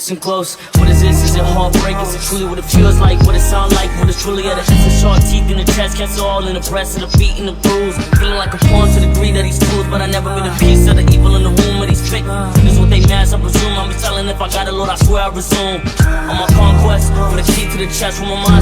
Listen close, what is this? Is it heartbreak? Is it truly what it feels like? What it sound like? What it's truly at? It's sharp teeth in the chest, cancer all in the breast, and the beat and the bruise. Feeling like a pawn to the greed of these tools, but I never been a piece of the evil in the womb of these fake. This is what they mask, I presume. I'm be telling if I got it, Lord, I swear I resume. On my conquest, for the key to the chest, with my mind.